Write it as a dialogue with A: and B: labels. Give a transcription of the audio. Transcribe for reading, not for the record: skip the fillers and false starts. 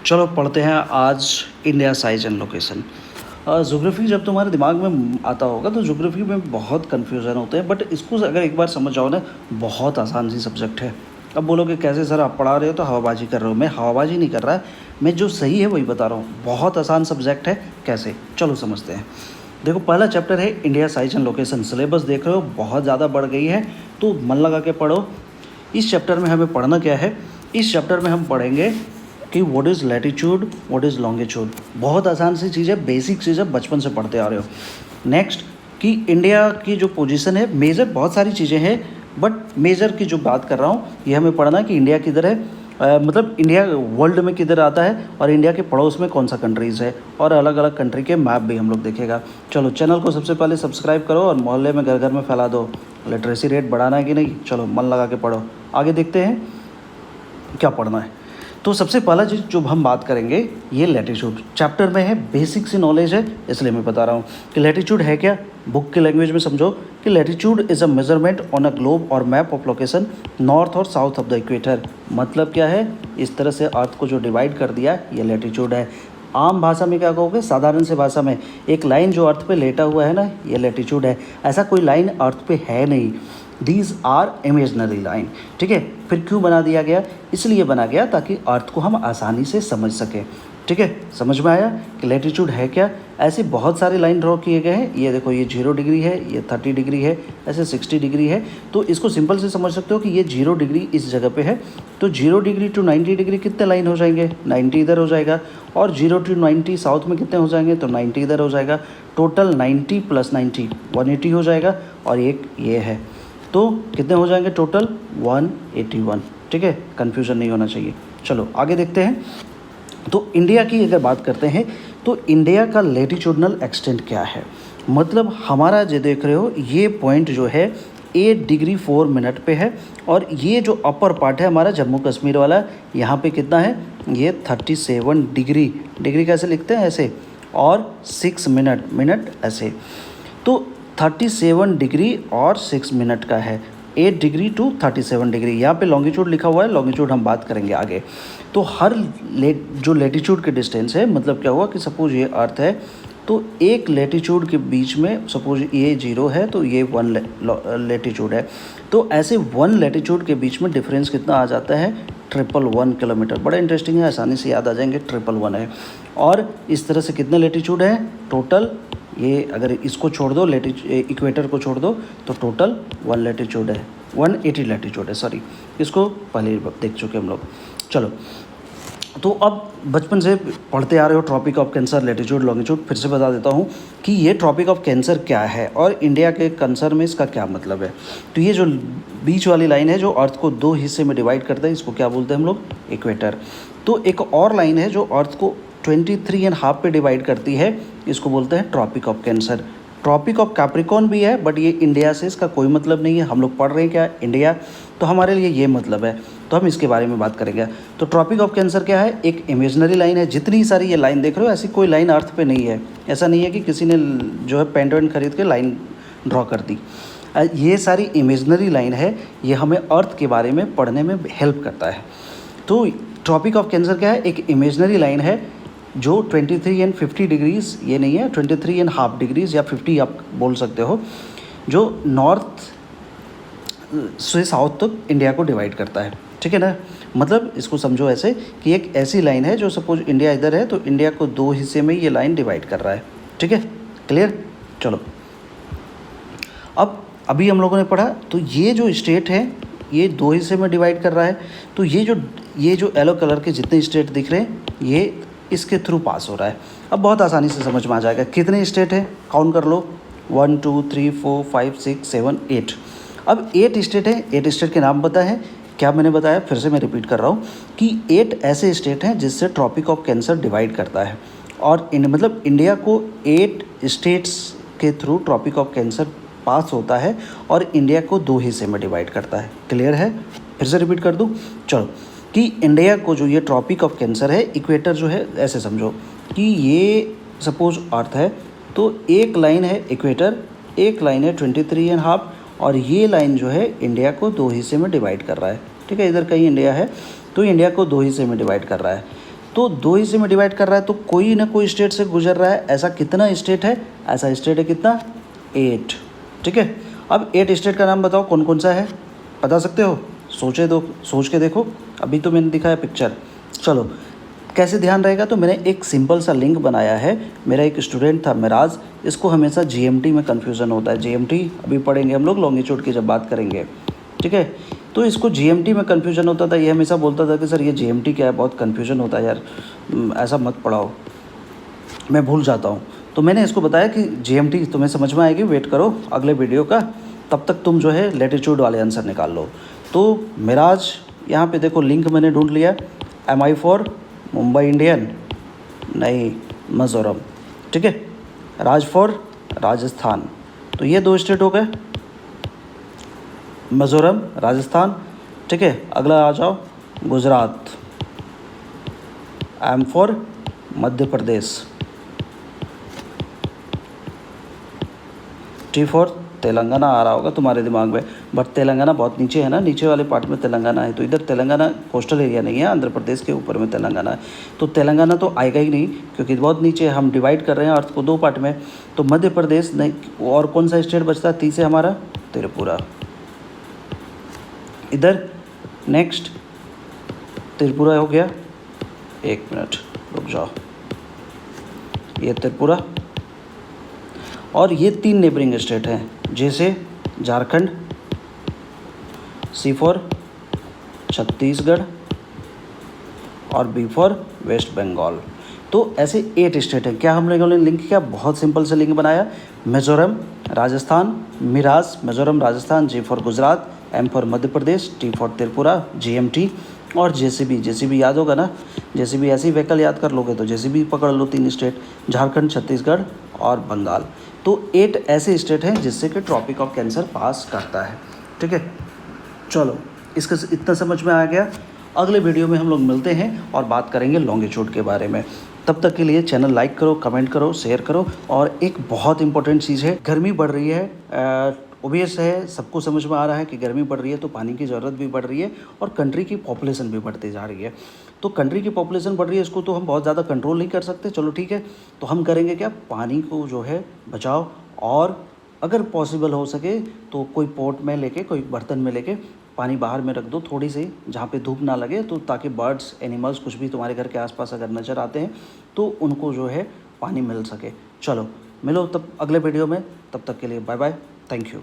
A: चलो पढ़ते हैं आज India size and location. Geography जब तुम्हारे दिमाग में आता होगा तो ज्योग्राफी में बहुत कन्फ्यूज़न होते हैं, बट इसको अगर एक बार समझ जाओ ना, बहुत आसान सी सब्जेक्ट है। अब बोलोगे कैसे सर, आप पढ़ा रहे हो तो हवाबाजी कर रहे हो। मैं हवाबाजी नहीं कर रहा, मैं जो सही है वही बता रहा हूँ। बहुत आसान सब्जेक्ट है। कैसे, चलो समझते हैं। देखो, पहला चैप्टर है India size and location. Syllabus देख रहे हो बहुत ज़्यादा बढ़ गई है, तो मन लगा के पढ़ो। इस चैप्टर में हमें पढ़ना क्या है? इस चैप्टर में हम पढ़ेंगे कि what is latitude, what is longitude. बहुत आसान सी चीज़ है, बेसिक चीज़ है, बचपन से पढ़ते आ रहे हो। नेक्स्ट, कि इंडिया की जो पोजीशन है, मेजर बहुत सारी चीज़ें हैं, बट मेजर की जो बात कर रहा हूँ ये हमें पढ़ना है कि इंडिया किधर है, मतलब इंडिया वर्ल्ड में किधर आता है, और इंडिया के पड़ोस में कौन सा कंट्रीज़ है, और अलग अलग कंट्री के मैप भी हम लोग देखेगा। चलो चैनल को सबसे पहले सब्सक्राइब करो और मोहल्ले में घर घर में फैला दो। लिटरेसी रेट बढ़ाना है कि नहीं? चलो मन लगा के पढ़ो। आगे देखते हैं क्या पढ़ना है। तो सबसे पहला चीज़ जो हम बात करेंगे ये लैटिट्यूड चैप्टर में है। बेसिक सी नॉलेज है, इसलिए मैं बता रहा हूँ कि लैटिट्यूड है क्या। बुक के लैंग्वेज में समझो कि latitude is a measurement on a globe और मैप ऑफ लोकेशन नॉर्थ और साउथ ऑफ द इक्वेटर। मतलब क्या है? इस तरह से अर्थ को जो डिवाइड कर दिया ये लैटिट्यूड है। आम भाषा में क्या कहोगे? साधारण से भाषा में एक लाइन जो अर्थ पे लेटा हुआ है ना, ये लैटिट्यूड है। ऐसा कोई लाइन अर्थ पे है नहीं। These are imaginary line. ठीक है, फिर क्यों बना दिया गया? इसलिए बना गया ताकि अर्थ को हम आसानी से समझ सकें। ठीक है, समझ में आया कि लैटिट्यूड है क्या। ऐसे बहुत सारे लाइन ड्रॉ किए गए हैं। ये देखो, ये 0 डिग्री है, ये 30 डिग्री है, ऐसे 60 डिग्री है। तो इसको सिंपल से समझ सकते हो कि ये 0 डिग्री इस जगह पे है, तो 0 डिग्री टू 90 डिग्री कितने लाइन हो जाएंगे? 90 इधर हो जाएगा। और 0 टू 90 साउथ में कितने हो जाएंगे? तो 90 इधर हो जाएगा। टोटल 90 + 90 180 हो जाएगा। और एक ये है, तो कितने हो जाएंगे टोटल? 181। ठीक है, कन्फ्यूज़न नहीं होना चाहिए। चलो आगे देखते हैं। तो इंडिया की अगर बात करते हैं तो इंडिया का लैटिट्यूडनल एक्सटेंट क्या है? मतलब हमारा जो देख रहे हो ये पॉइंट जो है 8 डिग्री 4 मिनट पे है, और ये जो अपर पार्ट है हमारा जम्मू कश्मीर वाला, यहाँ पे कितना है? ये 37 डिग्री। डिग्री कैसे लिखते हैं? ऐसे। और 6 मिनट, मिनट ऐसे। तो 37 डिग्री और 6 मिनट का है। 8 डिग्री टू 37 डिग्री। यहाँ पे लॉन्गिट्यूड लिखा हुआ है, लॉन्गिट्यूड हम बात करेंगे आगे। तो हर जो लेटीट्यूड के डिस्टेंस है, मतलब क्या हुआ कि सपोज ये अर्थ है, तो एक लेटीट्यूड के बीच में सपोज ये 0 है तो ये 1 लेटीट्यूड है। तो ऐसे 1 लेटीट्यूड के बीच में डिफरेंस कितना आ जाता है? 111 किलोमीटर। बड़ा इंटरेस्टिंग है, आसानी से याद आ जाएंगे। 111 है। और इस तरह से कितने लेटीट्यूड है टोटल? ये अगर इसको छोड़ दो, इक्वेटर को छोड़ दो, तो टोटल 1 लेटीट्यूड है, 180 लेटीट्यूड है, सॉरी। इसको पहले देख चुके हम लोग। चलो, तो अब बचपन से पढ़ते आ रहे हो tropic of cancer, latitude, longitude. फिर से बता देता हूँ कि ये ट्रॉपिक ऑफ कैंसर क्या है और इंडिया के कैंसर में इसका क्या मतलब है। तो ये जो बीच वाली लाइन है जो अर्थ को 2 हिस्से में डिवाइड करता है, इसको क्या बोलते हैं हम लोग? इक्वेटर। तो एक और लाइन है जो अर्थ को 23.5 पे डिवाइड करती है, इसको बोलते हैं tropic of cancer. Tropic of capricorn भी है, बट ये इंडिया से इसका कोई मतलब नहीं है। हम लोग पढ़ रहे हैं क्या? इंडिया। तो हमारे लिए ये मतलब है, तो हम इसके बारे में बात करेंगे। तो ट्रॉपिक ऑफ कैंसर क्या है? एक इमेजनरी लाइन है। जितनी सारी ये लाइन देख रहे हो, ऐसी कोई लाइन अर्थ पे नहीं है। ऐसा नहीं है कि किसी ने जो है पेन वेन खरीद के लाइन ड्रॉ कर दी। ये सारी इमेजनरी लाइन है, ये हमें अर्थ के बारे में पढ़ने में हेल्प करता है। तो ट्रॉपिक ऑफ कैंसर क्या है? एक इमेजनरी लाइन है जो 23 एंड 50 डिग्रीज़, ये नहीं है, 23.5 डिग्रीज़ या 50 आप बोल सकते हो, जो नॉर्थ से साउथ तक इंडिया को डिवाइड करता है। ठीक है ना? मतलब इसको समझो ऐसे कि एक ऐसी लाइन है जो सपोज इंडिया इधर है, तो इंडिया को 2 हिस्से में ये लाइन डिवाइड कर रहा है। ठीक है, क्लियर? चलो, अब अभी हम लोगों ने पढ़ा, तो ये जो स्टेट है ये 2 हिस्से में डिवाइड कर रहा है। तो ये जो येलो कलर के जितने स्टेट दिख रहे हैं, ये इसके थ्रू पास हो रहा है। अब बहुत आसानी से समझ में आ जाएगा। कितने स्टेट हैं? काउंट कर लो। 1 2 3 4 5 6 7 8। अब 8 स्टेट है। 8 स्टेट के नाम पता है क्या? मैंने बताया, फिर से मैं रिपीट कर रहा हूँ कि 8 ऐसे स्टेट हैं जिससे ट्रॉपिक ऑफ कैंसर डिवाइड करता है। और मतलब इंडिया को 8 स्टेट्स के थ्रू ट्रॉपिक ऑफ कैंसर पास होता है और इंडिया को 2 हिस्से में डिवाइड करता है। क्लियर है? फिर से रिपीट कर दूँ? चलो, कि इंडिया को जो ये ट्रॉपिक ऑफ कैंसर है, इक्वेटर जो है, ऐसे समझो कि ये सपोज अर्थ है, तो एक लाइन है इक्वेटर, एक लाइन है 23.5, और ये लाइन जो है इंडिया को 2 हिस्से में डिवाइड कर रहा है। ठीक है, इधर कहीं इंडिया है तो इंडिया को 2 हिस्से में डिवाइड कर रहा है। तो 2 हिस्से में डिवाइड कर रहा है तो कोई ना कोई स्टेट से गुजर रहा है। ऐसा कितना स्टेट है? ऐसा स्टेट है कितना? 8। ठीक है, अब 8 स्टेट का नाम बताओ कौन कौन सा है, बता सकते हो? सोच के देखो, अभी तो मैंने दिखाया पिक्चर। चलो कैसे ध्यान रहेगा, तो मैंने एक सिंपल सा लिंक बनाया है। मेरा एक स्टूडेंट था मिराज, इसको हमेशा जीएमटी में कन्फ्यूज़न होता है। जीएमटी अभी पढ़ेंगे हम लोग लॉन्गिट्यूड की जब बात करेंगे। ठीक है, तो इसको जीएमटी में कन्फ्यूजन होता था। ये हमेशा बोलता था कि सर ये जीएमटी क्या है, बहुत कन्फ्यूजन होता है यार, ऐसा मत पढ़ाओ, मैं भूल जाता हूँ। तो मैंने इसको बताया कि जीएमटी तुम्हें समझ में आएगी, वेट करो अगले वीडियो का, तब तक तुम जो है लेटीट्यूड वाले आंसर निकाल लो। तो मिराज यहाँ पे देखो लिंक मैंने ढूंढ लिया। MI फॉर मुंबई इंडियन, नहीं मिज़ोरम। ठीक है, राज फॉर राजस्थान। तो ये 2 स्टेट हो गए, मिज़ोरम, राजस्थान। ठीक है, अगला आ जाओ Gujarat. M for Madhya Pradesh. T for Telangana आ रहा होगा तुम्हारे दिमाग में, बट तेलंगाना बहुत नीचे है ना, नीचे वाले पार्ट में तेलंगाना है। तो इधर तेलंगाना कोस्टल एरिया नहीं है, आंध्र प्रदेश के ऊपर में तेलंगाना है। तो तेलंगाना तो आएगा ही नहीं क्योंकि बहुत नीचे है। हम डिवाइड कर रहे हैं अर्थ को 2 पार्ट में। तो मध्य प्रदेश नहीं, और कौन सा स्टेट बचता है? 30 है हमारा, त्रिपुरा। इधर नेक्स्ट त्रिपुरा हो गया, 1 मिनट रुक जाओ, ये त्रिपुरा। और ये 3 नेबरिंग स्टेट हैं, जैसे झारखंड, C फॉर छत्तीसगढ़, और B फॉर वेस्ट बंगाल। तो ऐसे 8 स्टेट हैं। क्या हम लोगों ने लिंक किया? बहुत सिंपल से लिंक बनाया। मिज़ोरम, राजस्थान, मिराज Mizoram Rajasthan, G for Gujarat, M for Madhya Pradesh, T for Tripura, GMT, और जेसीबी याद होगा ना, जेसीबी ऐसे ही व्हीकल याद कर लोगे तो जेसीबी पकड़ लो। 3 स्टेट, झारखंड, छत्तीसगढ़ और बंगाल। तो 8 ऐसे स्टेट हैं जिससे कि ट्रॉपिक ऑफ कैंसर पास करता है। ठीक है, चलो इसका इतना समझ में आ गया। अगले वीडियो में हम लोग मिलते हैं और बात करेंगे लॉन्गिट्यूड के बारे में। तब तक के लिए चैनल लाइक करो, कमेंट करो, शेयर करो। और एक बहुत इंपॉर्टेंट चीज़ है, गर्मी बढ़ रही है, ओबियस है, सबको समझ में आ रहा है कि गर्मी बढ़ रही है तो पानी की ज़रूरत भी बढ़ रही है और कंट्री की पॉपुलेशन भी बढ़ती जा रही है। तो कंट्री की पॉपुलेशन बढ़ रही है, इसको तो हम बहुत ज़्यादा कंट्रोल नहीं कर सकते। चलो ठीक है, तो हम करेंगे क्या, पानी को जो है बचाओ, और अगर पॉसिबल हो सके तो कोई पॉट में लेके, कोई बर्तन में लेके पानी बाहर में रख दो थोड़ी सी, जहाँ पे धूप ना लगे, तो ताकि बर्ड्स, एनिमल्स कुछ भी तुम्हारे घर के आसपास अगर नज़र आते हैं तो उनको जो है पानी मिल सके। चलो मिलो तब अगले वीडियो में, तब तक के लिए बाय बाय, थैंक यू।